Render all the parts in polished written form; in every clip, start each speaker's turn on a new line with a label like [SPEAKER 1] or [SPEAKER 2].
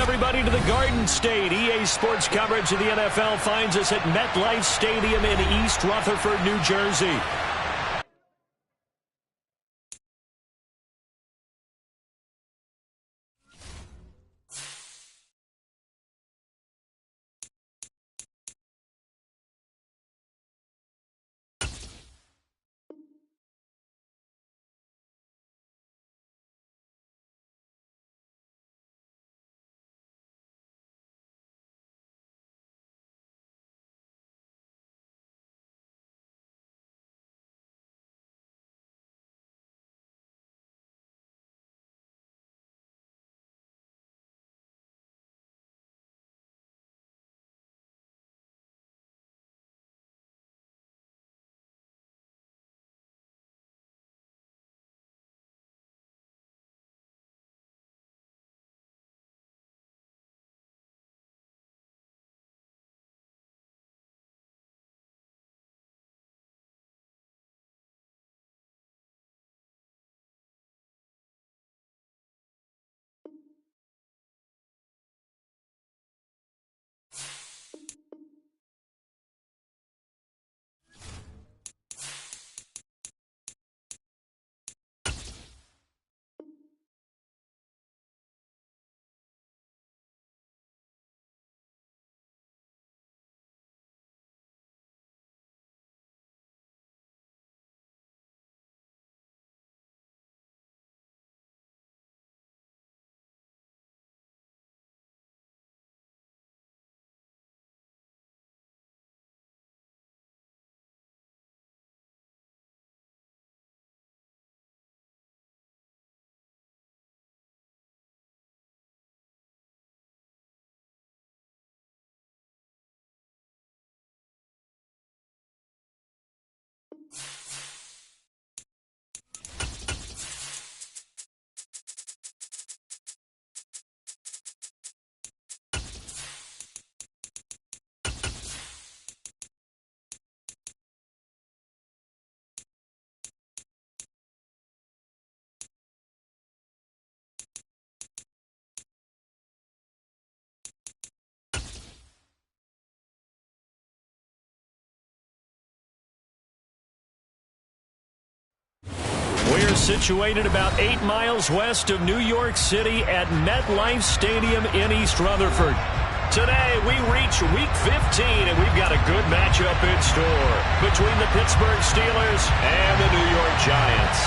[SPEAKER 1] everybody to the Garden State. EA Sports coverage of the NFL finds us at MetLife Stadium in East Rutherford, New Jersey. We're situated about 8 miles west of New York City at MetLife Stadium in East Rutherford. Today, we reach Week 15, and we've got a good matchup in store between the Pittsburgh Steelers and the New York Giants.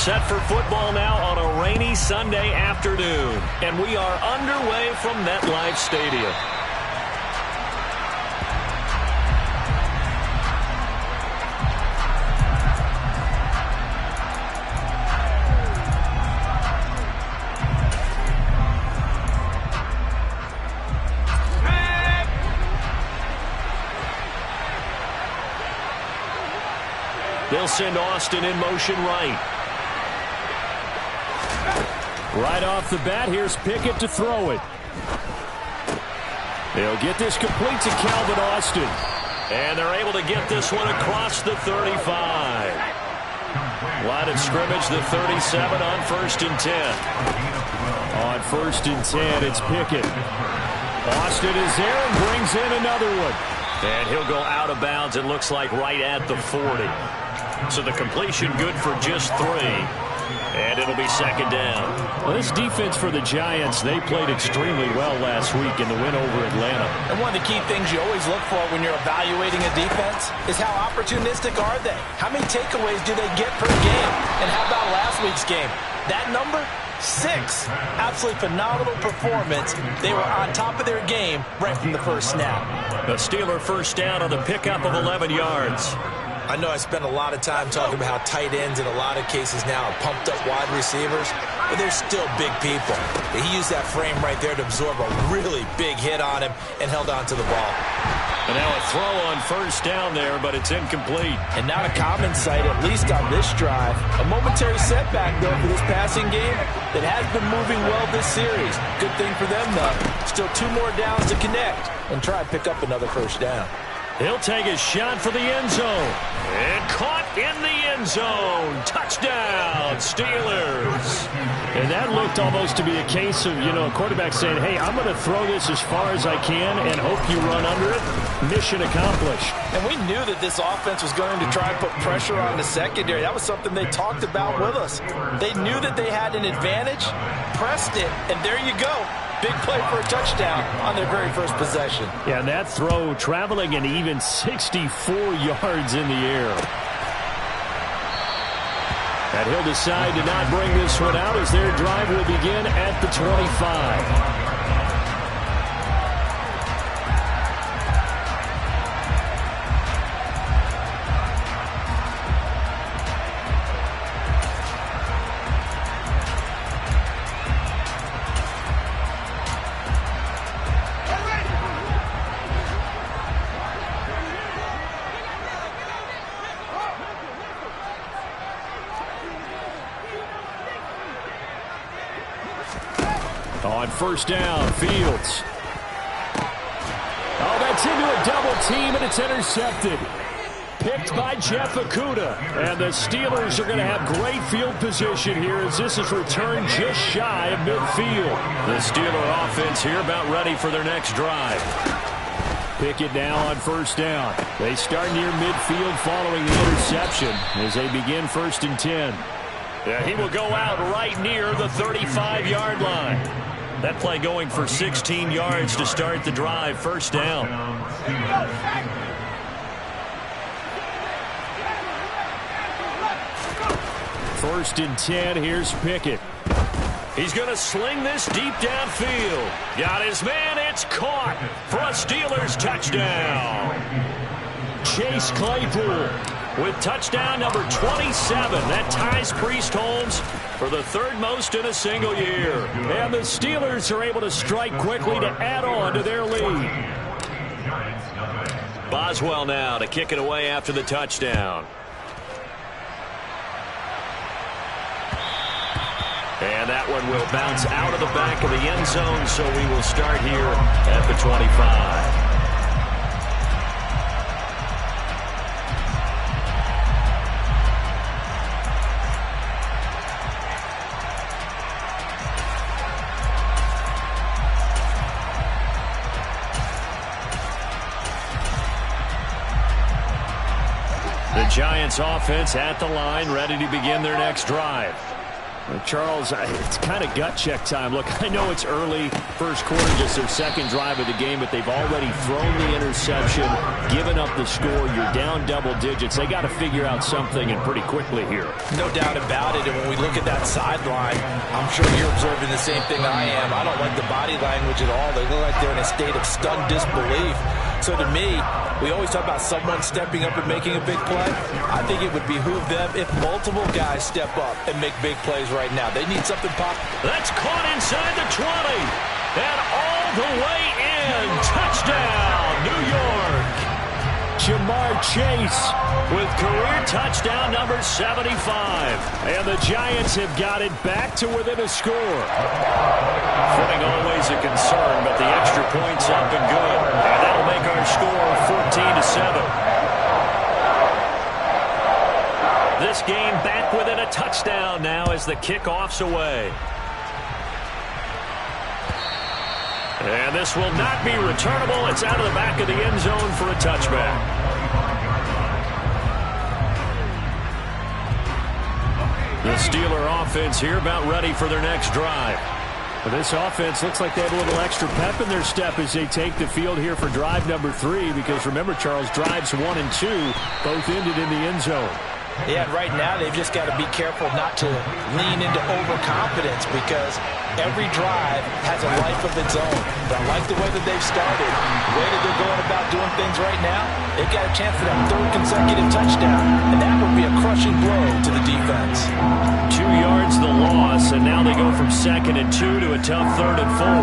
[SPEAKER 1] Set for football now on a rainy Sunday afternoon, and we are underway from MetLife Stadium. They'll send Austin in motion right. Right off the bat, here's Pickett to throw it. They'll get this complete to Calvin Austin. And they're able to get this one across the 35. Line of scrimmage, the 37 on 1st and 10. On 1st and 10, it's Pickett. Austin is there and brings in another one. And he'll go out of bounds, it looks like, right at the 40. So the completion good for just 3. And it'll be 2nd down. Well, this defense for the Giants, they played extremely well last week in the win over Atlanta.
[SPEAKER 2] And one of the key things you always look for when you're evaluating a defense is how opportunistic are they? How many takeaways do they get per game? And how about last week's game? That number? 6. Absolutely phenomenal performance. They were on top of their game right from the first snap.
[SPEAKER 1] The Steeler first down on the pickup of 11 yards.
[SPEAKER 2] I know I spent a lot of time talking about how tight ends in a lot of cases now are pumped up wide receivers, but they're still big people. He used that frame right there to absorb a really big hit on him and held on to the ball.
[SPEAKER 1] And now a throw on first down there, but it's incomplete.
[SPEAKER 2] And not a common sight, at least on this drive. A momentary setback, though, for this passing game that has been moving well this series. Good thing for them, though. Still 2 more downs to connect and try and pick up another first down.
[SPEAKER 1] He'll take a shot for the end zone. And caught in the end zone. Touchdown, Steelers. And that looked almost to be a case of, a quarterback saying, hey, I'm going to throw this as far as I can and hope you run under it. Mission accomplished.
[SPEAKER 2] And we knew that this offense was going to try and put pressure on the secondary. That was something they talked about with us. They knew that they had an advantage, pressed it, and there you go. Big play for a touchdown on their very first possession.
[SPEAKER 1] Yeah, and that throw traveling an even 64 yards in the air. And he'll decide to not bring this one out as their drive will begin at the 25. On first down, Fields. Oh, that's into a double team, and it's intercepted. Picked by Jeff Okudah. And the Steelers are going to have great field position here as this is returned just shy of midfield. The Steeler offense here about ready for their next drive. Pickett now on first down. They start near midfield following the interception as they begin 1st and 10. Yeah, he will go out right near the 35-yard line. That play going for 16 yards to start the drive. First down. 1st and 10. Here's Pickett. He's going to sling this deep downfield. Got his man. It's caught for a Steelers touchdown. Chase Claypool with touchdown number 27. That ties Priest Holmes for the 3rd most in a single year. And the Steelers are able to strike quickly to add on to their lead. Boswell now to kick it away after the touchdown. And that one will bounce out of the back of the end zone, so we will start here at the 25. The Giants offense at the line, ready to begin their next drive. Charles, it's kind of gut check time. Look, I know it's early, first quarter, just their 2nd drive of the game, but they've already thrown the interception, given up the score. You're down double digits. They got to figure out something, and pretty quickly here.
[SPEAKER 2] No doubt about it, and when we look at that sideline, I'm sure you're observing the same thing I am. I don't like the body language at all. They look like they're in a state of stunned disbelief. So to me, we always talk about someone stepping up and making a big play. I think it would behoove them if multiple guys step up and make big plays right now. They need something pop.
[SPEAKER 1] That's caught inside the 20. And all the way in. Touchdown, New York. Jamar Chase with career touchdown number 75. And the Giants have got it back to within a score. Footing always a concern, but the extra point's up and good. And that'll make our score 14-7. This game back within a touchdown now as the kickoff's away. And this will not be returnable. It's out of the back of the end zone for a touchback. The Steeler offense here about ready for their next drive. Well, this offense looks like they have a little extra pep in their step as they take the field here for drive number 3. Because remember, Charles, drives 1 and 2 both ended in the end zone.
[SPEAKER 2] Yeah, right now they've just got to be careful not to lean into overconfidence because every drive has a life of its own. But I like the way that they've started. The way that they're going about doing things right now, they've got a chance for that 3rd consecutive touchdown. And that would be a crushing blow to the defense.
[SPEAKER 1] 2 yards the loss, and now they go from 2nd and 2 to a tough 3rd and 4.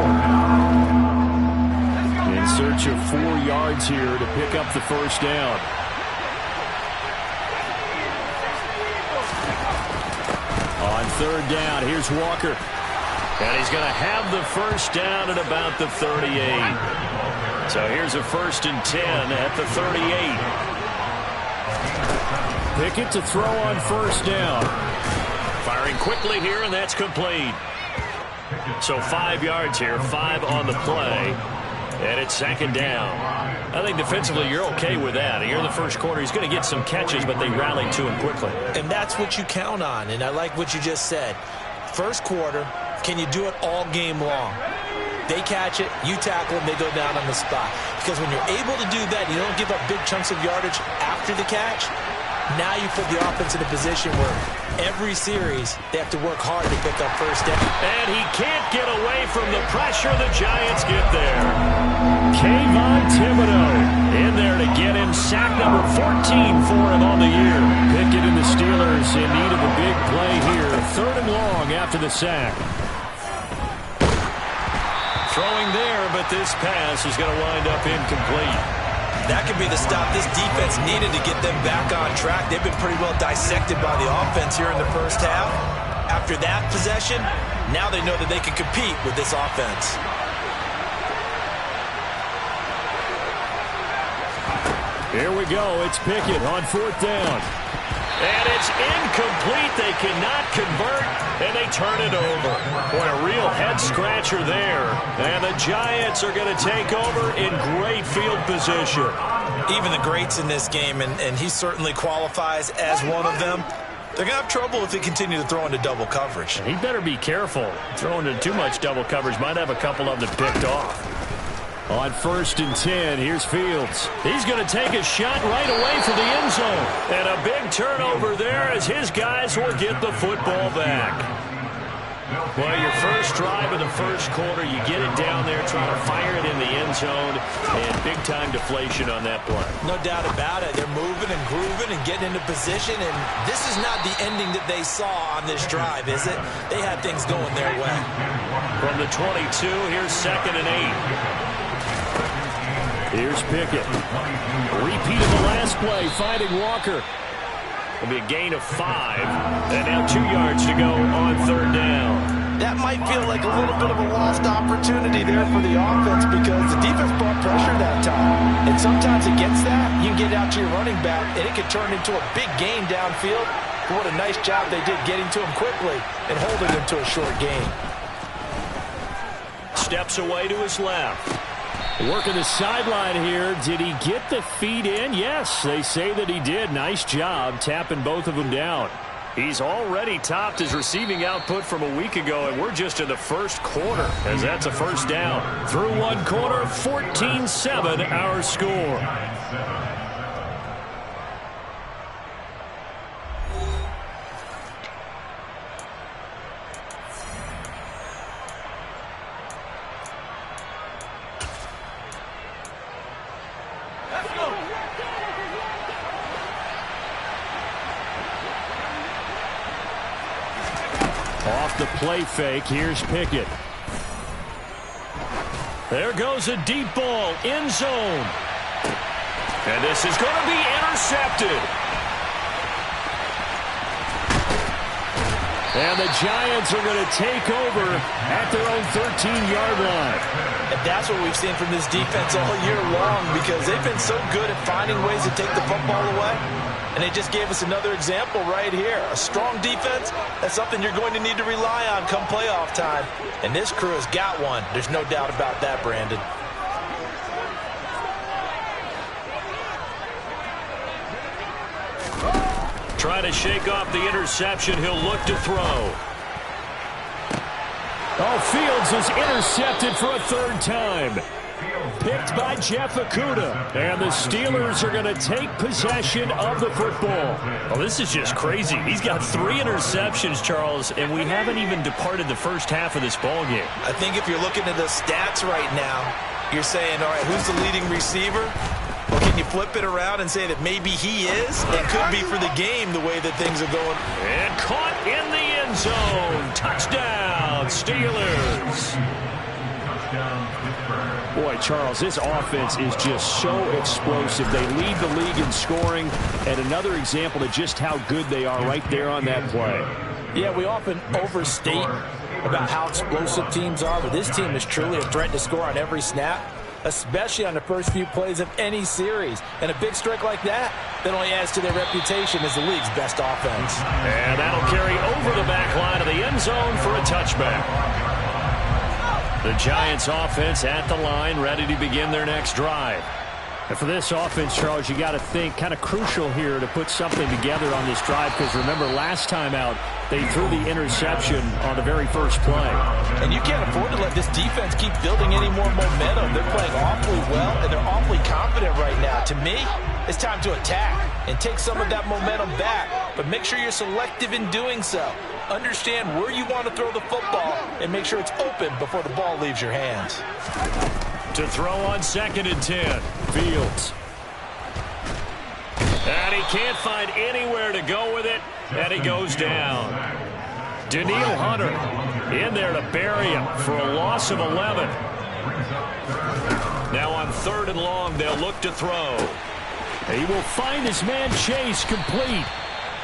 [SPEAKER 1] In search of 4 yards here to pick up the first down. On 3rd down, here's Walker. And he's going to have the first down at about the 38. So here's a 1st and 10 at the 38. Pickett to throw on 1st down. Firing quickly here, and that's complete. So 5 yards here, 5 on the play. And it's 2nd down. I think defensively you're okay with that. Here in the first quarter, he's going to get some catches, but they rallied to him quickly.
[SPEAKER 2] And that's what you count on, and I like what you just said. First quarter, can you do it all game long? They catch it, you tackle them, they go down on the spot. Because when you're able to do that, you don't give up big chunks of yardage after the catch. Now you put the offense in a position where every series they have to work hard to pick up 1st down.
[SPEAKER 1] And he can't get away from the pressure. The Giants get there. Kayvon Thibodeau in there to get him sack number 14 for him on the year. Pickett and the Steelers in need of a big play here. 3rd and long after the sack. Throwing there, but this pass is going to wind up incomplete.
[SPEAKER 2] That could be the stop this defense needed to get them back on track. They've been pretty well dissected by the offense here in the first half. After that possession, now they know that they can compete with this offense.
[SPEAKER 1] Here we go. It's Pickett on 4th down. And it's incomplete. They cannot convert, and they turn it over. Boy, a real head-scratcher there. And the Giants are going to take over in great field position.
[SPEAKER 2] Even the greats in this game, and he certainly qualifies as one of them, they're going to have trouble if they continue to throw into double coverage.
[SPEAKER 1] He better be careful. Throwing into too much double coverage might have a couple of them picked off. On 1st and 10, here's Fields. He's going to take a shot right away for the end zone. And a big turnover there as his guys will get the football back. Well, your first drive of the first quarter, you get it down there, trying to fire it in the end zone, and big-time deflation on that play.
[SPEAKER 2] No doubt about it. They're moving and grooving and getting into position, and this is not the ending that they saw on this drive, is it? They had things going their way.
[SPEAKER 1] From the 22, here's 2nd and 8. Here's Pickett. Repeat of the last play, finding Walker. It'll be a gain of 5. And now 2 yards to go on 3rd down.
[SPEAKER 2] That might feel like a little bit of a lost opportunity there for the offense because the defense brought pressure that time. And sometimes against that, you can get out to your running back, and it can turn into a big gain downfield. But what a nice job they did getting to him quickly and holding him to a short gain.
[SPEAKER 1] Steps away to his left. Working the sideline here. Did he get the feet in? Yes, they say that he did. Nice job tapping both of them down. He's already topped his receiving output from a week ago, and we're just in the first quarter as that's a 1st down. Through 1 quarter, 14-7 our score. Off the play fake, here's Pickett. There goes a deep ball, end zone. And this is going to be intercepted. And the Giants are going to take over at their own 13-yard line.
[SPEAKER 2] And that's what we've seen from this defense all year long because they've been so good at finding ways to take the football away. And they just gave us another example right here. A strong defense, that's something you're going to need to rely on come playoff time. And this crew has got one. There's no doubt about that, Brandon.
[SPEAKER 1] Trying to shake off the interception. He'll look to throw. Oh, Fields is intercepted for a 3rd time. Picked by Jeff Okudah. And the Steelers are going to take possession of the football. Well, this is just crazy. He's got 3 interceptions, Charles, and we haven't even departed the first half of this ballgame.
[SPEAKER 2] I think if you're looking at the stats right now, you're saying, all right, who's the leading receiver? Well, can you flip it around and say that maybe he is? It could be for the game the way that things are going.
[SPEAKER 1] And caught in the end zone. Touchdown, Steelers. Boy, Charles, this offense is just so explosive. They lead the league in scoring, and another example of just how good they are right there on that play.
[SPEAKER 2] Yeah, we often overstate about how explosive teams are, but this team is truly a threat to score on every snap. especially on the first few plays of any series. And a big strike like that only adds to their reputation as the league's best offense.
[SPEAKER 1] And that'll carry over the back line of the end zone for a touchback. The Giants offense at the line, ready to begin their next drive.
[SPEAKER 3] And for this offense, Charles, you got to think kind of crucial here to put something together on this drive, because remember last time out they threw the interception on the very first play.
[SPEAKER 2] And you can't afford to let this defense keep building any more momentum. They're playing awfully well, and they're awfully confident right now. To me, it's time to attack and take some of that momentum back, but make sure you're selective in doing so. Understand where you want to throw the football and make sure it's open before the ball leaves your hands.
[SPEAKER 1] To throw on 2nd and 10, Fields. And he can't find anywhere to go with it, and he goes down. Daniil Hunter in there to bury him for a loss of 11. Now on 3rd and long, they'll look to throw.
[SPEAKER 3] He will find his man Chase complete.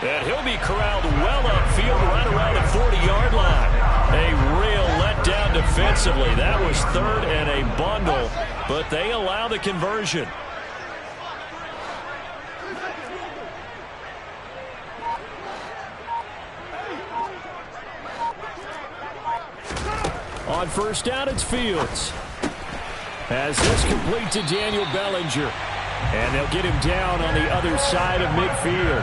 [SPEAKER 1] And he'll be corralled well upfield right around the 40-yard line. A real letdown defensively. That was 3rd and a bundle, but they allow the conversion.
[SPEAKER 3] On 1st down, it's Fields. Has this complete to Daniel Bellinger. And they'll get him down on the other side of midfield.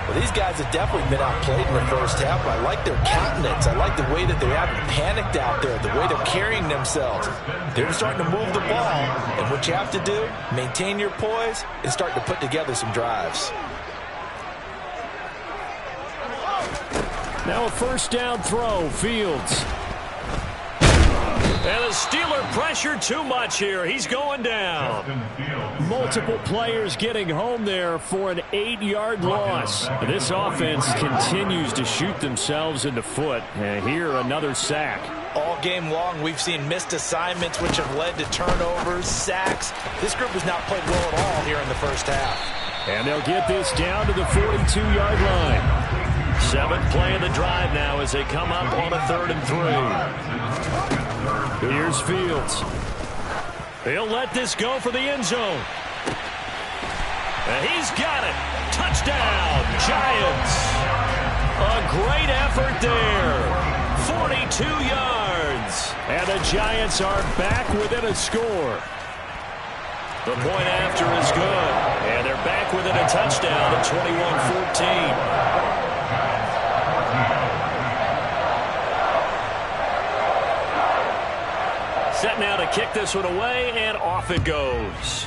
[SPEAKER 2] Well, these guys have definitely been outplayed in the first half. I like their countenance. I like the way that they haven't panicked out there, the way they're carrying themselves. They're starting to move the ball, and what you have to do, maintain your poise and start to put together some drives.
[SPEAKER 3] Now a 1st down throw, Fields.
[SPEAKER 1] And the Steeler pressure too much here. He's going down.
[SPEAKER 3] Multiple players getting home there for an 8-yard loss. This offense continues to shoot themselves in the foot. And here, another sack.
[SPEAKER 2] All game long, we've seen missed assignments, which have led to turnovers, sacks. This group has not played well at all here in the first half.
[SPEAKER 3] And they'll get this down to the 42-yard line.
[SPEAKER 1] 7th play of the drive now as they come up on a 3rd and 3.
[SPEAKER 3] Here's Fields.
[SPEAKER 1] He'll let this go for the end zone. And he's got it. Touchdown, Giants. A great effort there. 42 yards.
[SPEAKER 3] And the Giants are back within a score.
[SPEAKER 1] The point after is good. And they're back within a touchdown at 21-14. Set now to kick this one away, and off it goes.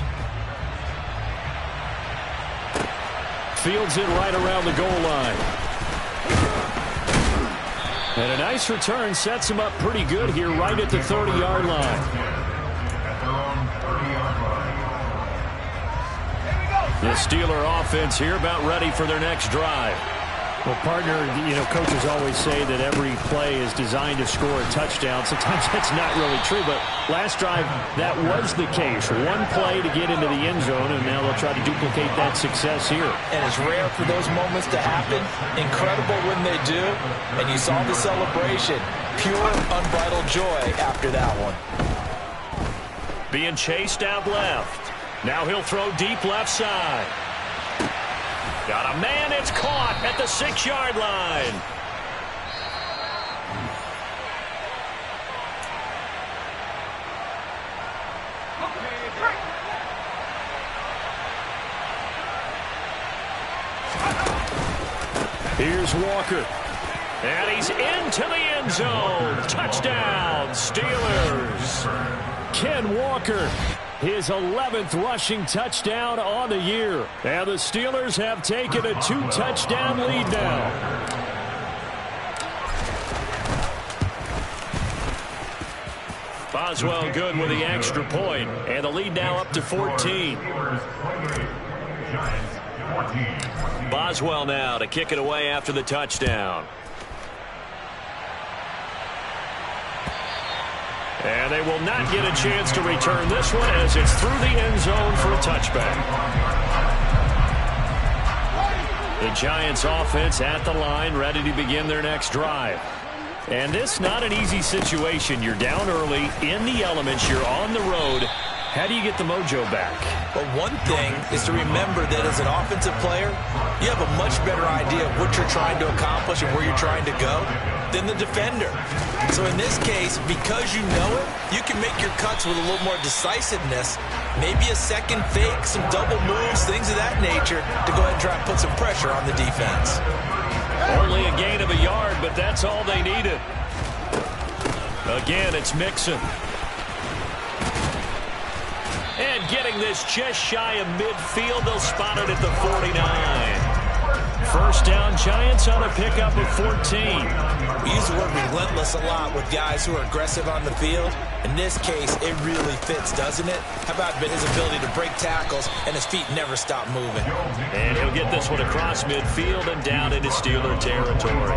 [SPEAKER 3] Fields in right around the goal line. And a nice return sets him up pretty good here right at the 30-yard line.
[SPEAKER 1] The Steeler offense here about ready for their next drive.
[SPEAKER 3] Well, partner, coaches always say that every play is designed to score a touchdown. Sometimes that's not really true, but last drive, that was the case. One play to get into the end zone, and now they'll try to duplicate that success here.
[SPEAKER 2] And it's rare for those moments to happen. Incredible when they do. And you saw the celebration. Pure, unbridled joy after that one.
[SPEAKER 1] Being chased out left. Now he'll throw deep left side. Got a man, it's caught at the 6-yard line.
[SPEAKER 3] Here's Walker.
[SPEAKER 1] And he's into the end zone. Touchdown, Steelers.
[SPEAKER 3] Ken Walker. His 11th rushing touchdown on the year. And the Steelers have taken a 2-touchdown lead now.
[SPEAKER 1] Boswell good with the extra point. And the lead now up to 14. Boswell now to kick it away after the touchdown. And they will not get a chance to return this one as it's through the end zone for a touchback. The Giants offense at the line, ready to begin their next drive. And this not an easy situation. You're down early, in the elements, you're on the road,
[SPEAKER 3] How do you get the mojo back?
[SPEAKER 2] Well, one thing is to remember that as an offensive player, you have a much better idea of what you're trying to accomplish and where you're trying to go than the defender. So in this case, because you know it, you can make your cuts with a little more decisiveness, maybe a second fake, some double moves, things of that nature, to go ahead and try and put some pressure on the defense.
[SPEAKER 1] Only a gain of a yard, but that's all they needed. Again, it's Mixon. And getting this just shy of midfield, they'll spot it at the 49. First down, Giants on a pickup of 14.
[SPEAKER 2] We use the word relentless a lot with guys who are aggressive on the field. In this case, it really fits, doesn't it? How about his ability to break tackles and his feet never stop moving?
[SPEAKER 1] And he'll get this one across midfield and down into Steeler territory.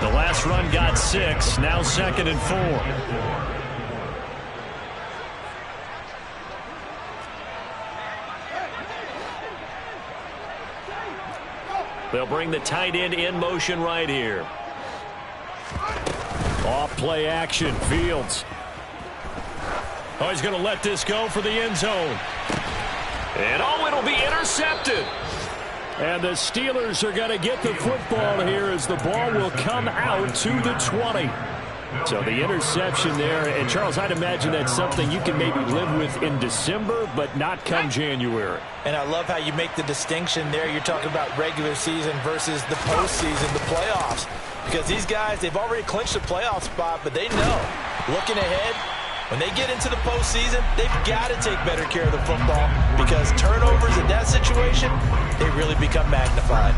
[SPEAKER 1] The last run got 6, now 2nd and 4. They'll bring the tight end in motion right here. Off play action, Fields. Oh, he's going to let this go for the end zone. And oh, it'll be intercepted. And the Steelers are going to get the football here as the ball will come out to the 20. So the interception there, and Charles, I'd imagine that's something you can maybe live with in December, but not come January.
[SPEAKER 2] And I love how you make the distinction there. You're talking about regular season versus the postseason, the playoffs. Because these guys, they've already clinched a playoff spot, but they know, looking ahead, when they get into the postseason, they've got to take better care of the football because turnovers in that situation, they really become magnified.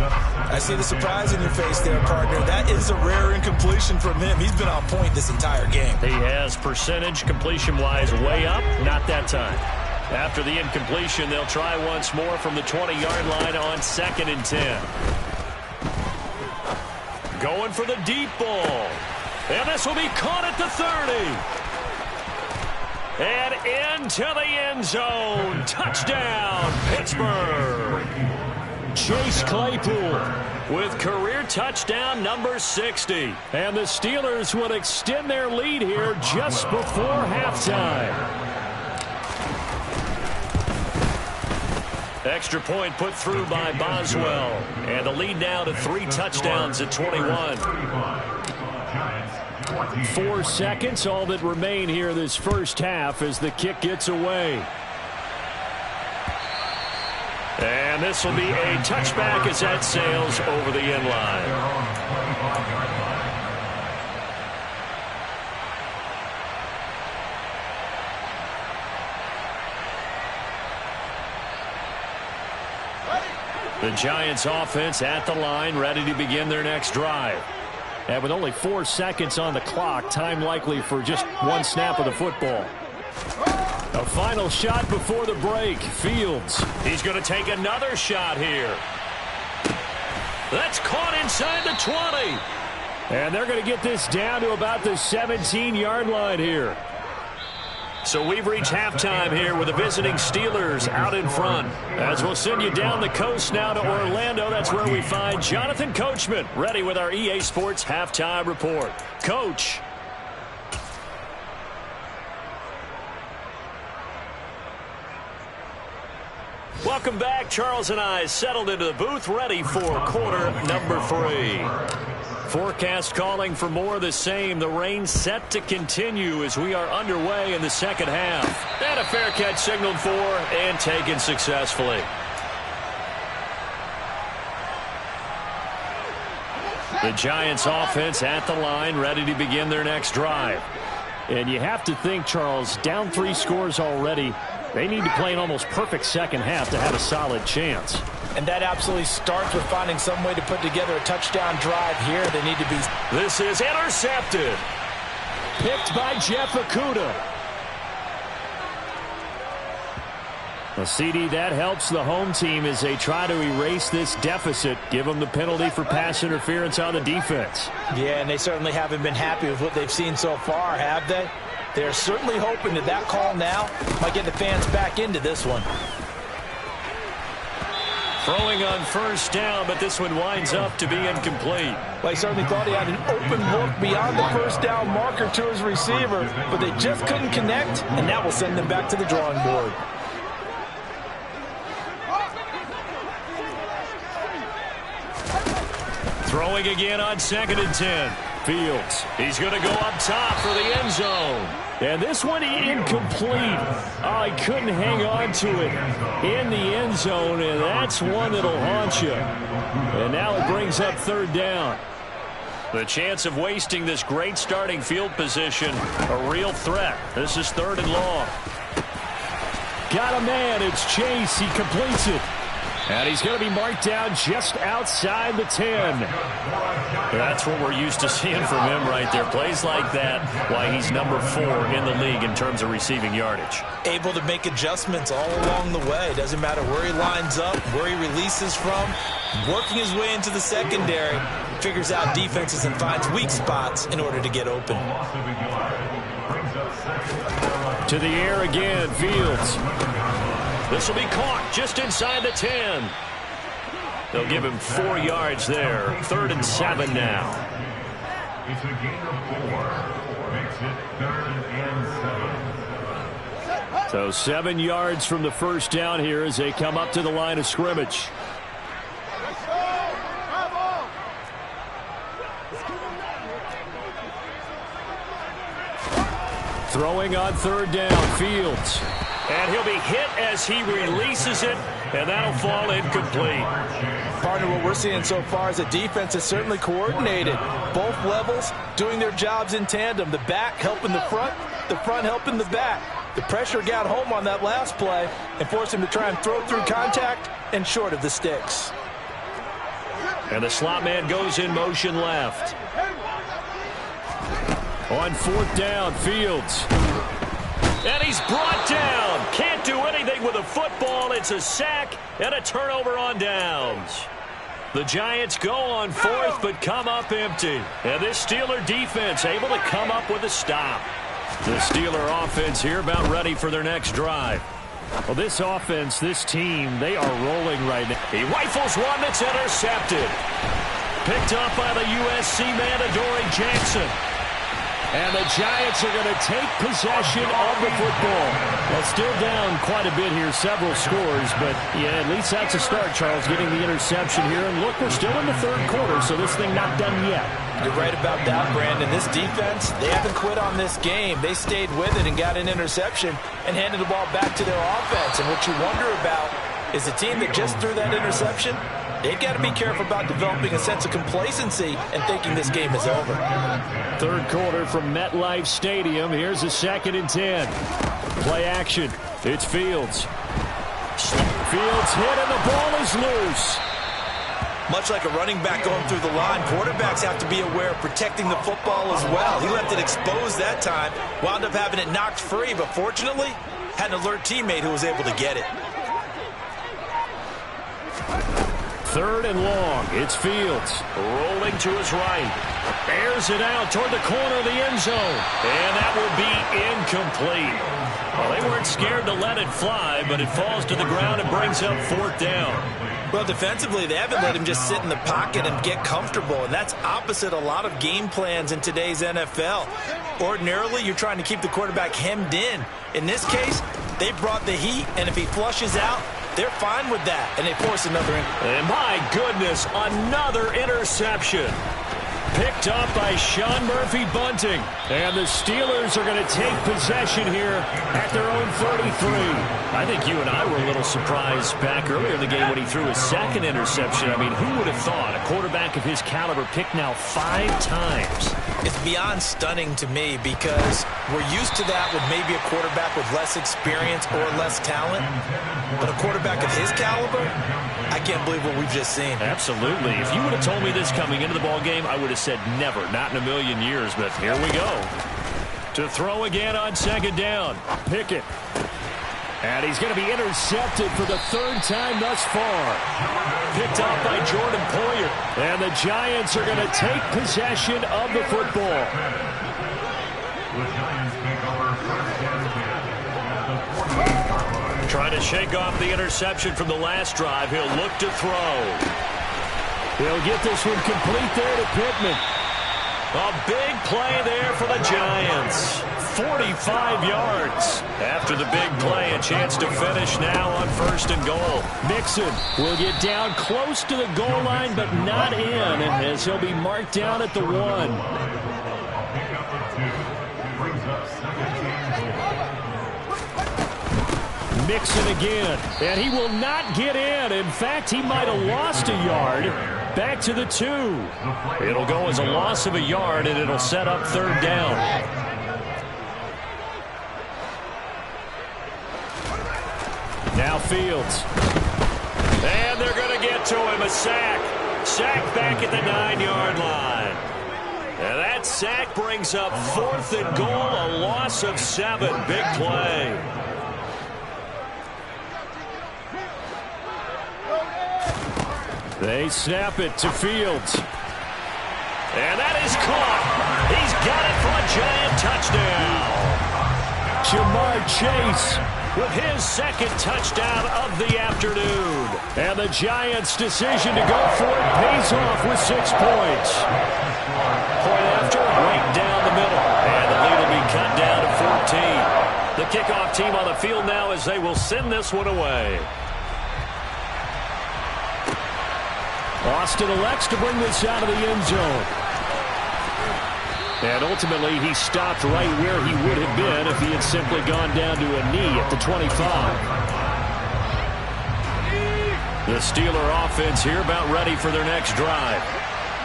[SPEAKER 2] I see the surprise in your face there, partner. That is a rare incompletion from him. He's been on point this entire game.
[SPEAKER 1] He has percentage completion-wise way up, not that time. After the incompletion, they'll try once more from the 20-yard line on 2nd and 10. Going for the deep ball. And this will be caught at the 30. And into the end zone. Touchdown, Pittsburgh. Chase Claypool with career touchdown number 60. And the Steelers would extend their lead here just before halftime. Extra point put through by Boswell. And the lead now to 3 touchdowns at 21. 4 seconds, all that remain here this first half as the kick gets away. And this will be a touchback as that sails over the end line. The Giants offense at the line, ready to begin their next drive. And with only 4 seconds on the clock, time likely for just one snap of the football. A final shot before the break. Fields. He's going to take another shot here. That's caught inside the 20. And they're going to get this down to about the 17-yard line here. So we've reached halftime here with the visiting Steelers out in front. As we'll send you down the coast now to Orlando, that's where we find Jonathan Coachman, ready with our EA Sports Halftime Report. Coach. Welcome back. Charles and I settled into the booth, ready for quarter number 3. Forecast calling for more of the same. The rain set to continue as we are underway in the second half. And a fair catch signaled for and taken successfully. The Giants offense at the line, ready to begin their next drive. And you have to think, Charles, down 3 scores already. They need to play an almost perfect second half to have a solid chance.
[SPEAKER 2] And that absolutely starts with finding some way to put together a touchdown drive here. They need to be...
[SPEAKER 1] This is intercepted.
[SPEAKER 3] Picked by Jeff Okudah. Well, CD, that helps the home team as they try to erase this deficit. Give them the penalty for pass interference on the defense.
[SPEAKER 2] Yeah, and they certainly haven't been happy with what they've seen so far, have they? They're certainly hoping that that call now might get the fans back into this one.
[SPEAKER 1] Throwing on first down, but this one winds up to be incomplete.
[SPEAKER 2] Well, he certainly thought he had an open look beyond the first down marker to his receiver, but they just couldn't connect, and that will send them back to the drawing board.
[SPEAKER 1] Throwing again on 2nd and 10. Fields. He's going to go up top for the end zone.
[SPEAKER 3] And this one incomplete. Oh, he couldn't hang on to it in the end zone, and that's one that'll haunt you. And now it brings up 3rd down.
[SPEAKER 1] The chance of wasting this great starting field position, a real threat. This is 3rd and long.
[SPEAKER 3] Got a man. It's Chase. He completes it. And he's going to be marked down just outside the 10.
[SPEAKER 1] That's what we're used to seeing from him right there. Plays like that, why he's number 4 in the league in terms of receiving yardage.
[SPEAKER 2] Able to make adjustments all along the way. Doesn't matter where he lines up, where he releases from. Working his way into the secondary, figures out defenses and finds weak spots in order to get open.
[SPEAKER 1] To the air again, Fields. This will be caught just inside the 10. They'll give him 4 yards there. 3rd and 7 now.
[SPEAKER 4] It's a gain of 4. Makes it 3rd and 7.
[SPEAKER 3] So 7 yards from the first down here as they come up to the line of scrimmage. Throwing on 3rd down, Fields.
[SPEAKER 1] And he'll be hit as he releases it, and that'll fall incomplete.
[SPEAKER 2] Partner, what we're seeing so far is the defense is certainly coordinated. Both levels doing their jobs in tandem. The back helping the front helping the back. The pressure got home on that last play and forced him to try and throw through contact and short of the sticks.
[SPEAKER 1] And the slot man goes in motion left.
[SPEAKER 3] On 4th down, Fields.
[SPEAKER 1] And he's brought down. Can't do anything with a football. It's a sack and a turnover on downs. The Giants go on 4th but come up empty. And this Steeler defense able to come up with a stop. The Steeler offense here about ready for their next drive.
[SPEAKER 3] Well, this offense, this team, they are rolling right now.
[SPEAKER 1] He rifles one that's intercepted. Picked up by the USC man, Adoree Jackson.
[SPEAKER 3] And the Giants are going to take possession of the football. Well, still down quite a bit here, several scores, but yeah, at least that's a start, Charles, getting the interception here. And look, we're still in the 3rd quarter, so this thing not done yet.
[SPEAKER 2] You're right about that, Brandon. This defense, they haven't quit on this game. They stayed with it and got an interception and handed the ball back to their offense. And what you wonder about is the team that just threw that interception, they've got to be careful about developing a sense of complacency and thinking this game is over.
[SPEAKER 3] 3rd quarter from MetLife Stadium. Here's a 2nd and 10. Play action. It's Fields. Fields hit and the ball is loose.
[SPEAKER 2] Much like a running back going through the line, quarterbacks have to be aware of protecting the football as well. He left it exposed that time, wound up having it knocked free, but fortunately had an alert teammate who was able to get it.
[SPEAKER 3] 3rd and long. It's Fields.
[SPEAKER 1] Rolling to his right. Airs it out toward the corner of the end zone. And that will be incomplete. Well, they weren't scared to let it fly, but it falls to the ground and brings up 4th down.
[SPEAKER 2] Well, defensively, they haven't let him just sit in the pocket and get comfortable, and that's opposite a lot of game plans in today's NFL. Ordinarily, you're trying to keep the quarterback hemmed in. In this case, they brought the heat, and if he flushes out, they're fine with that, and they force another in.
[SPEAKER 1] And my goodness, another interception. Picked up by Sean Murphy Bunting.
[SPEAKER 3] And the Steelers are going to take possession here at their own 33.
[SPEAKER 1] I think you and I were a little surprised back earlier in the game when he threw his 2nd interception. I mean, who would have thought a quarterback of his caliber picked now 5 times?
[SPEAKER 2] It's beyond stunning to me because we're used to that with maybe a quarterback with less experience or less talent. But a quarterback of his caliber, I can't believe what we've just seen.
[SPEAKER 1] Absolutely. If you would have told me this coming into the ball game, I would have said never, not in a million years, but here we go. To throw again on 2nd down,
[SPEAKER 3] Pickett. And he's going to be intercepted for the 3rd time thus far.
[SPEAKER 1] Picked up by Jordan Poyer.
[SPEAKER 3] And the Giants are going to take possession of the football.
[SPEAKER 4] The Giants take over 1st and 10 at the 40-yard line.
[SPEAKER 1] Trying to shake off the interception from the last drive. He'll look to throw.
[SPEAKER 3] He'll get this one complete there to Pittman.
[SPEAKER 1] A big play there for the Giants. 45 yards. After the big play, a chance to finish now on 1st and goal.
[SPEAKER 3] Mixon will get down close to the goal line, but not in, as he'll be marked down at the 1. Mixon again, and he will not get in. In fact, he might have lost a yard. Back to the 2.
[SPEAKER 1] It'll go as a loss of a yard, and it'll set up 3rd down.
[SPEAKER 3] Now Fields.
[SPEAKER 1] And they're going to get to him. A sack. Sack back at the 9-yard line. And that sack brings up 4th and goal, a loss of 7. Big play.
[SPEAKER 3] They snap it to Fields.
[SPEAKER 1] And that is caught. He's got it for a Giant touchdown.
[SPEAKER 3] Jamar Chase
[SPEAKER 1] with his 2nd touchdown of the afternoon.
[SPEAKER 3] And the Giants' decision to go for it pays off with 6 points.
[SPEAKER 1] Point after, right down the middle. And the lead will be cut down to 14. The kickoff team on the field now as they will send this one away.
[SPEAKER 3] Austin elects to bring this out of the end zone. And ultimately, he stopped right where he would have been if he had simply gone down to a knee at the 25.
[SPEAKER 1] The Steeler offense here about ready for their next drive.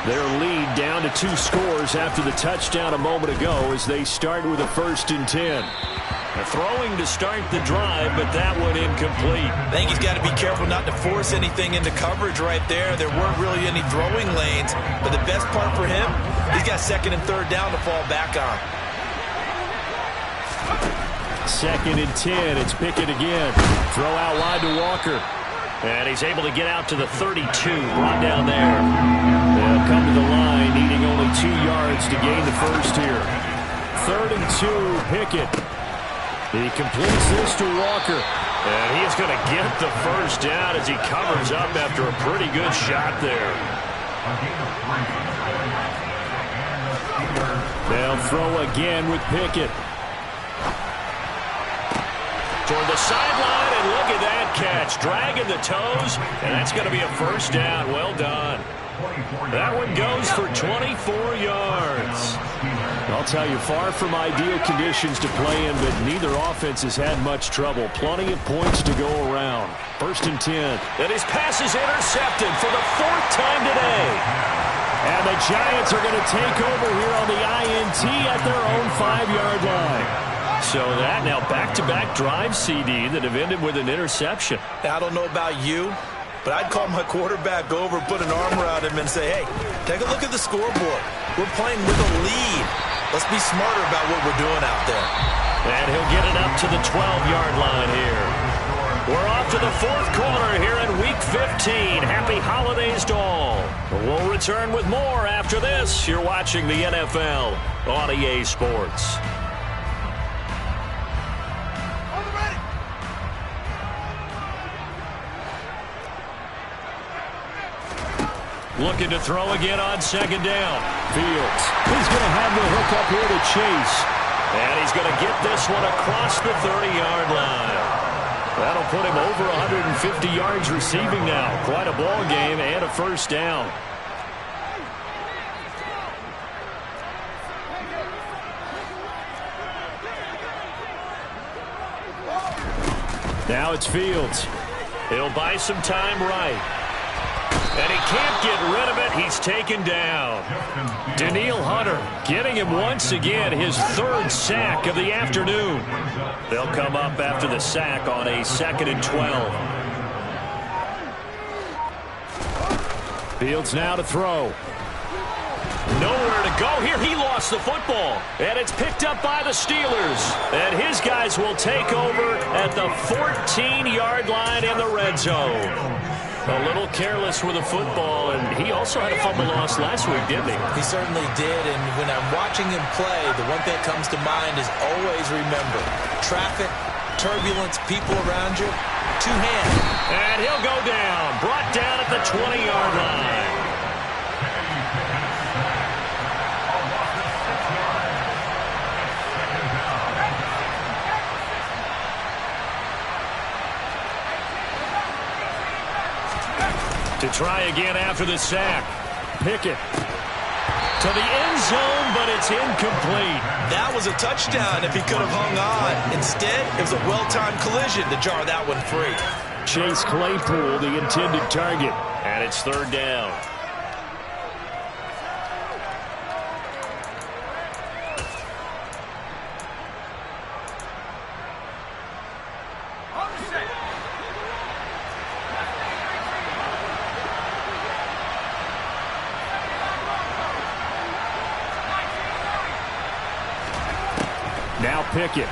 [SPEAKER 3] Their lead down to 2 scores after the touchdown a moment ago as they start with a 1st and 10.
[SPEAKER 1] Throwing to start the drive, but that one incomplete.
[SPEAKER 2] I think he's got to be careful not to force anything into coverage right there. There weren't really any throwing lanes, but the best part for him, he's got 2nd and 3rd down to fall back on.
[SPEAKER 3] 2nd and 10. It's Pickett again. Throw out wide to Walker.
[SPEAKER 1] And he's able to get out to the 32. Brought down there.
[SPEAKER 3] They'll come to the line, needing only 2 yards to gain the 1st here. 3rd and 2, Pickett. He completes this to Walker.
[SPEAKER 1] And he is going to get the 1st down as he covers up after a pretty good shot there.
[SPEAKER 3] They'll throw again with Pickett.
[SPEAKER 1] Toward the sideline, and look at that catch. Dragging the toes, and that's going to be a 1st down. Well done. That one goes for 24 yards.
[SPEAKER 3] I'll tell you, far from ideal conditions to play in, but neither offense has had much trouble. Plenty of points to go around. 1st and 10.
[SPEAKER 1] And his pass is intercepted for the 4th time today.
[SPEAKER 3] And the Giants are going to take over here on the INT at their own 5-yard line.
[SPEAKER 1] So that now back-to-back drives, CD, that have ended with an interception.
[SPEAKER 2] I don't know about you, but I'd call my quarterback over, put an arm around him, and say, hey, take a look at the scoreboard. We're playing with a lead. Let's be smarter about what we're doing out there.
[SPEAKER 1] And he'll get it up to the 12-yard line here. We're off to the 4th quarter here in Week 15. Happy holidays to all. We'll return with more after this. You're watching the NFL on EA Sports. Looking to throw again on 2nd down.
[SPEAKER 3] Fields. He's going to have the hook up here to Chase.
[SPEAKER 1] And he's going to get this one across the 30-yard line. That'll put him over 150 yards receiving now. Quite a ball game and a 1st down.
[SPEAKER 3] Now it's Fields.
[SPEAKER 1] He'll buy some time right. And he can't get rid of it. He's taken down. Danielle Hunter getting him once again, his 3rd sack of the afternoon. They'll come up after the sack on a 2nd and 12.
[SPEAKER 3] Fields now to throw.
[SPEAKER 1] Nowhere to go here. He lost the football. And it's picked up by the Steelers. And his guys will take over at the 14-yard line in the red zone. A little careless with the football, and he also had a fumble loss last week, didn't he?
[SPEAKER 2] He certainly did, and when I'm watching him play, the one thing that comes to mind is always remember, traffic turbulence, people around you, two-hand.
[SPEAKER 1] And he'll go down. Brought down at the 20-yard line. To try again after the sack. Pickett to the end zone, but it's incomplete.
[SPEAKER 2] That was a touchdown if he could have hung on. Instead, it was a well-timed collision to jar that one free.
[SPEAKER 3] Chase Claypool, the intended target.
[SPEAKER 1] And it's third down.
[SPEAKER 3] Now Pickett.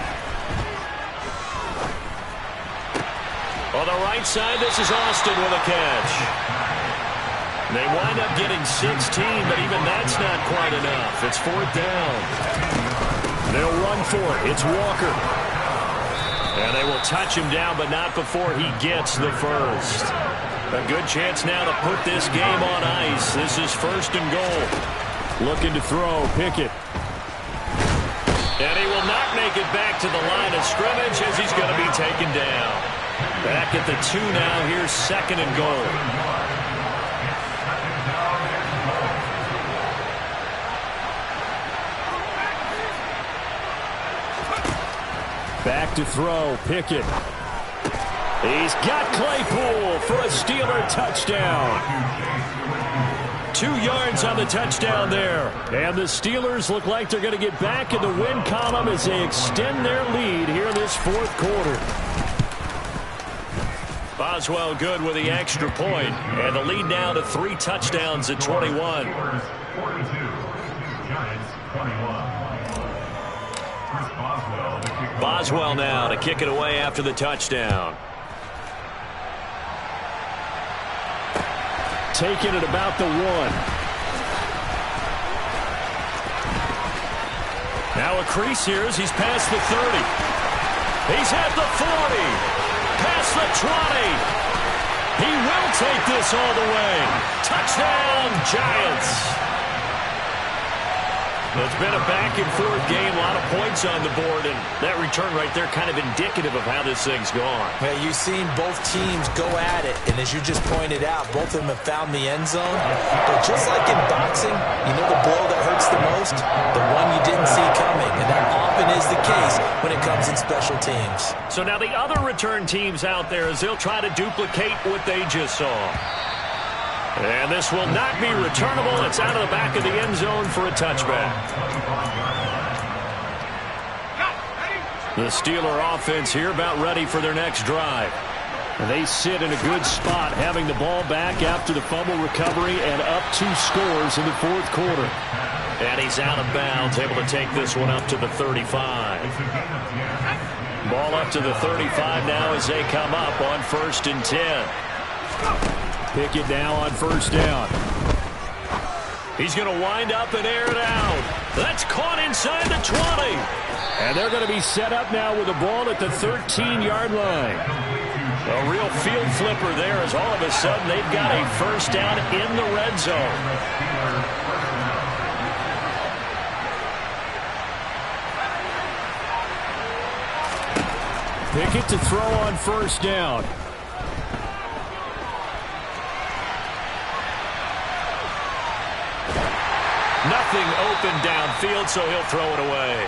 [SPEAKER 1] On the right side, this is Austin with a catch. They wind up getting 16, but even that's not quite enough. It's fourth down.
[SPEAKER 3] They'll run for it. It's Walker.
[SPEAKER 1] And they will touch him down, but not before he gets the first. A good chance now to put this game on ice. This is first and goal.
[SPEAKER 3] Looking to throw, Pickett.
[SPEAKER 1] And he will not make it back to the line of scrimmage as he's going to be taken down. Back at the 2 now. Here's second and goal.
[SPEAKER 3] Back to throw, Pickett. He's got Claypool for a Steeler touchdown. 2 yards on the touchdown there. And the Steelers look like they're going to get back in the win column as they extend their lead here in this fourth quarter.
[SPEAKER 1] Boswell good with the extra point. And the lead now to 3 touchdowns at 21. Boswell now to kick it away after the touchdown.
[SPEAKER 3] Taking it about the 1.
[SPEAKER 1] Now a crease here as he's past the 30. He's at the 40. Past the 20. He will take this all the way. Touchdown, Giants. It's been a back-and-forth game, a lot of points on the board, and that return right there kind of indicative of how this thing's gone.
[SPEAKER 2] Well, you've seen both teams go at it, and as you just pointed out, both of them have found the end zone. But just like in boxing, you know the blow that hurts the most? The one you didn't see coming, and that often is the case when it comes in special teams.
[SPEAKER 1] So now the other return teams out there, as they'll try to duplicate what they just saw. And this will not be returnable. It's out of the back of the end zone for a touchback. The Steeler offense here about ready for their next drive.
[SPEAKER 3] They sit in a good spot, having the ball back after the fumble recovery and up 2 scores in the fourth quarter.
[SPEAKER 1] And he's out of bounds, able to take this one up to the 35. Ball up to the 35 now as they come up on 1st and 10.
[SPEAKER 3] Pickett now on 1st down.
[SPEAKER 1] He's going to wind up and air it out. That's caught inside the 20.
[SPEAKER 3] And they're going to be set up now with the ball at the 13-yard line.
[SPEAKER 1] A real field flipper there as all of a sudden they've got a first down in the red zone.
[SPEAKER 3] Pickett to throw on 1st down.
[SPEAKER 1] Nothing open downfield, so he'll throw it away.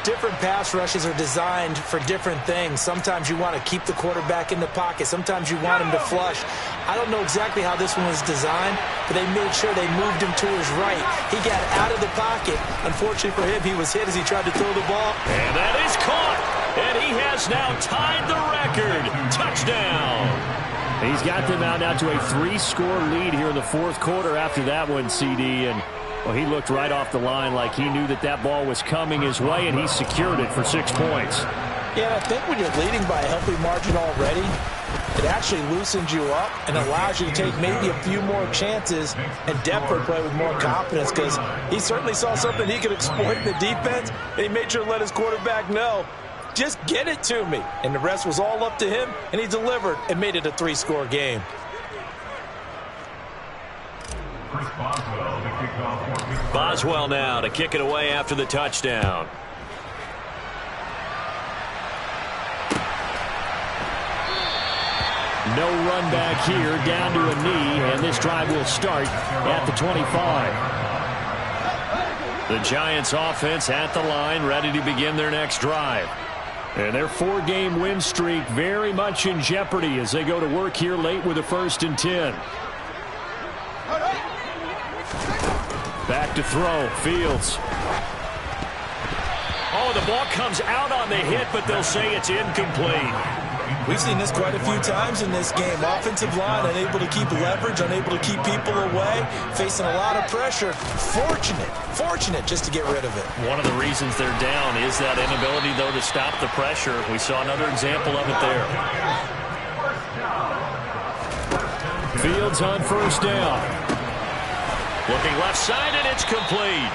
[SPEAKER 2] Different pass rushes are designed for different things. Sometimes you want to keep the quarterback in the pocket. Sometimes you want him to flush. I don't know exactly how this one was designed, but they made sure they moved him to his right. He got out of the pocket. Unfortunately for him, he was hit as he tried to throw the ball.
[SPEAKER 1] And that is caught. And he has now tied the record. Touchdown.
[SPEAKER 3] He's got them out now to a 3-score lead here in the fourth quarter after that one, CD. And well, he looked right off the line like he knew that that ball was coming his way, and he secured it for 6 points.
[SPEAKER 2] Yeah, I think when you're leading by a healthy margin already, it actually loosens you up and allows you to take maybe a few more chances and depth for play with more confidence, because he certainly saw something he could exploit in the defense, and he made sure to let his quarterback know. Just get it to me. And the rest was all up to him, and he delivered and made it a 3-score game.
[SPEAKER 1] Boswell now to kick it away after the touchdown.
[SPEAKER 3] No run back here, down to a knee, and this drive will start at the 25.
[SPEAKER 1] The Giants offense at the line, ready to begin their next drive.
[SPEAKER 3] And their 4-game win streak very much in jeopardy as they go to work here late with a 1st and 10. Back to throw, Fields.
[SPEAKER 1] Oh, the ball comes out on the hit, but they'll say it's incomplete.
[SPEAKER 2] We've seen this quite a few times in this game. Offensive line unable to keep leverage, unable to keep people away, facing a lot of pressure. Fortunate just to get rid of it.
[SPEAKER 1] One of the reasons they're down is that inability, though, to stop the pressure. We saw another example of it there.
[SPEAKER 3] Fields on 1st down.
[SPEAKER 1] Looking left side, and it's complete.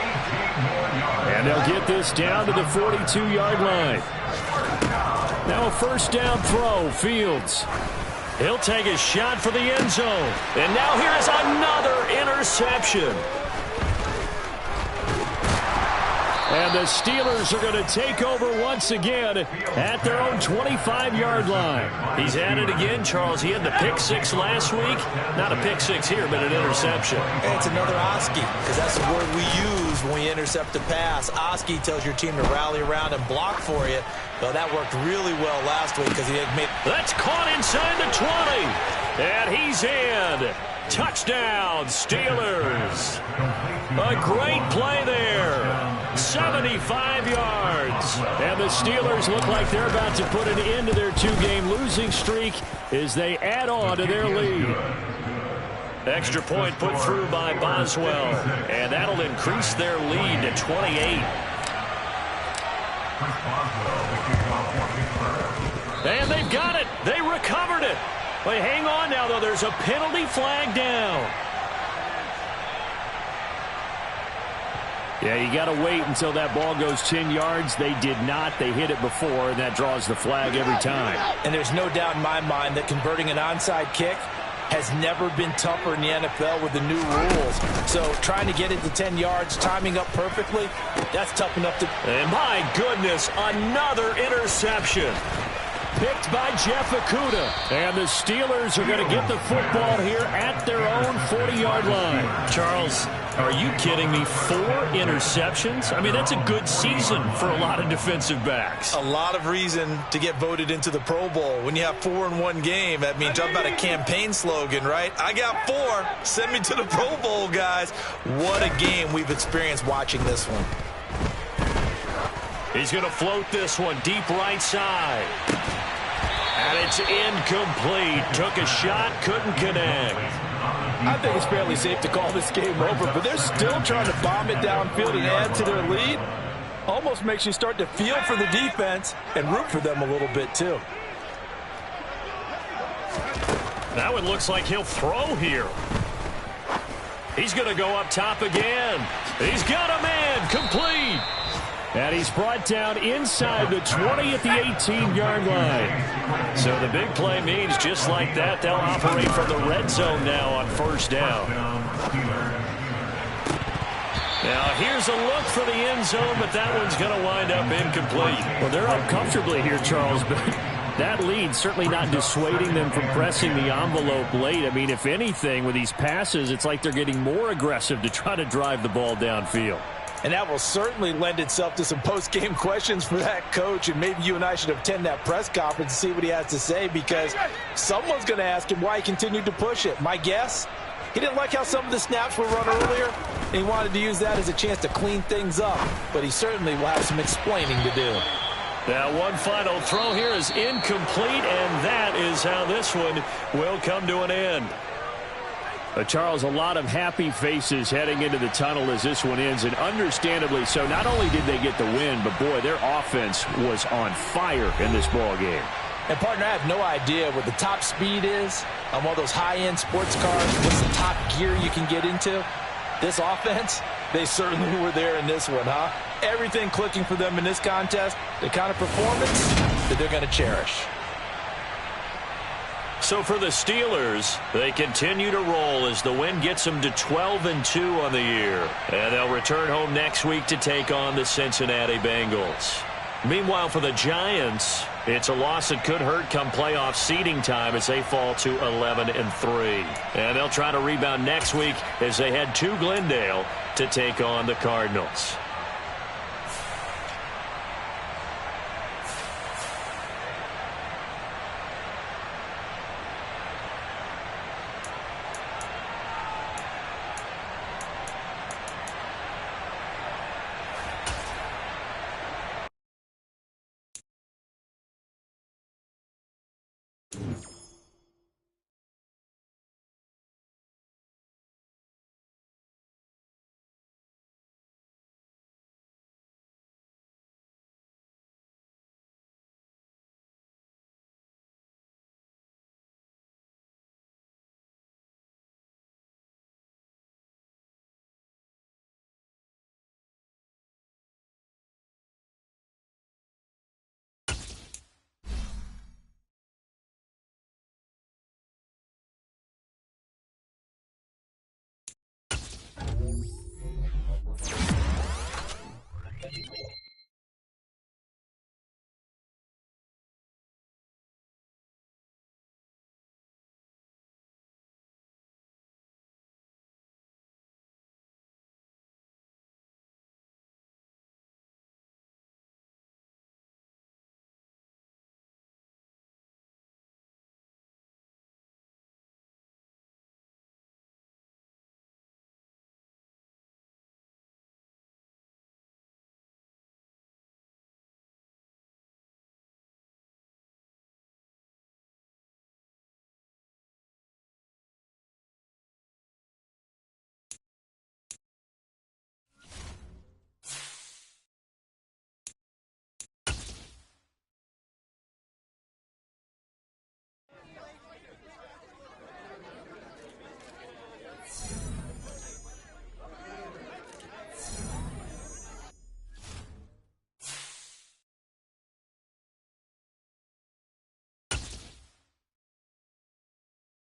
[SPEAKER 3] And they'll get this down to the 42-yard line. Now a 1st down throw, Fields.
[SPEAKER 1] He'll take a shot for the end zone. And now here is another interception.
[SPEAKER 3] And the Steelers are going to take over once again at their own 25-yard line.
[SPEAKER 1] He's at it again, Charles. He had the pick 6 last week. Not a pick 6 here, but an interception.
[SPEAKER 2] And it's another Oski, because that's the word we use when we intercept a pass. Oski tells your team to rally around and block for you. Well, that worked really well last week because he had made...
[SPEAKER 1] That's caught inside the 20. And he's in. Touchdown, Steelers. A great play there. 75 yards.
[SPEAKER 3] And the Steelers look like they're about to put an end to their 2-game losing streak as they add on to their lead.
[SPEAKER 1] Extra point put through by Boswell. And that'll increase their lead to 28. And they've got it. They recovered it. But hang on now, though. There's a penalty flag down.
[SPEAKER 3] Yeah, you got to wait until that ball goes 10 yards. They did not. They hit it before, and that draws the flag every time.
[SPEAKER 2] And there's no doubt in my mind that converting an onside kick has never been tougher in the NFL with the new rules. So trying to get it to 10 yards, timing up perfectly, that's tough enough to...
[SPEAKER 1] And my goodness, another interception.
[SPEAKER 3] Picked by Jeff Okudah. And the Steelers are going to get the football here at their own 40-yard line.
[SPEAKER 1] Charles, are you kidding me? 4 interceptions? I mean, that's a good season for a lot of defensive backs.
[SPEAKER 2] A lot of reason to get voted into the Pro Bowl. When you have 4 in one game, that means talk about a campaign slogan, right? I got 4. Send me to the Pro Bowl, guys. What a game we've experienced watching this one.
[SPEAKER 1] He's going to float this one deep right side. And it's incomplete. Took a shot, couldn't connect.
[SPEAKER 2] I think it's fairly safe to call this game over, but they're still trying to bomb it downfield and add to their lead. Almost makes you start to feel for the defense and root for them a little bit, too.
[SPEAKER 1] Now it looks like he'll throw here. He's going to go up top again. He's got a man, complete.
[SPEAKER 3] And he's brought down inside the 20 at the 18-yard line.
[SPEAKER 1] So the big play means just like that, they'll operate from the red zone now on 1st down. Now here's a look for the end zone, but that one's going to wind up incomplete.
[SPEAKER 3] Well, they're up comfortably here, Charles, but that lead certainly not dissuading them from pressing the envelope late. I mean, if anything, with these passes, it's like they're getting more aggressive to try to drive the ball downfield.
[SPEAKER 2] And that will certainly lend itself to some post-game questions for that coach. And maybe you and I should attend that press conference and see what he has to say, because someone's going to ask him why he continued to push it. My guess, he didn't like how some of the snaps were run earlier, and he wanted to use that as a chance to clean things up. But he certainly will have some explaining to do.
[SPEAKER 1] Now one final throw here is incomplete, and that is how this one will come to an end.
[SPEAKER 3] Charles, a lot of happy faces heading into the tunnel as this one ends, and understandably so. Not only did they get the win, but boy, their offense was on fire in this ball game.
[SPEAKER 2] And partner, I have no idea what the top speed is on one of those high-end sports cars. What's the top gear you can get into? This offense, They certainly were there in this one, huh? Everything clicking for them in this contest, the kind of performance that they're going to cherish.
[SPEAKER 1] So for the Steelers, they continue to roll as the win gets them to 12-2 on the year. And they'll return home next week to take on the Cincinnati Bengals. Meanwhile, for the Giants, it's a loss that could hurt come playoff seeding time as they fall to 11-3. And they'll try to rebound next week as they head to Glendale to take on the Cardinals.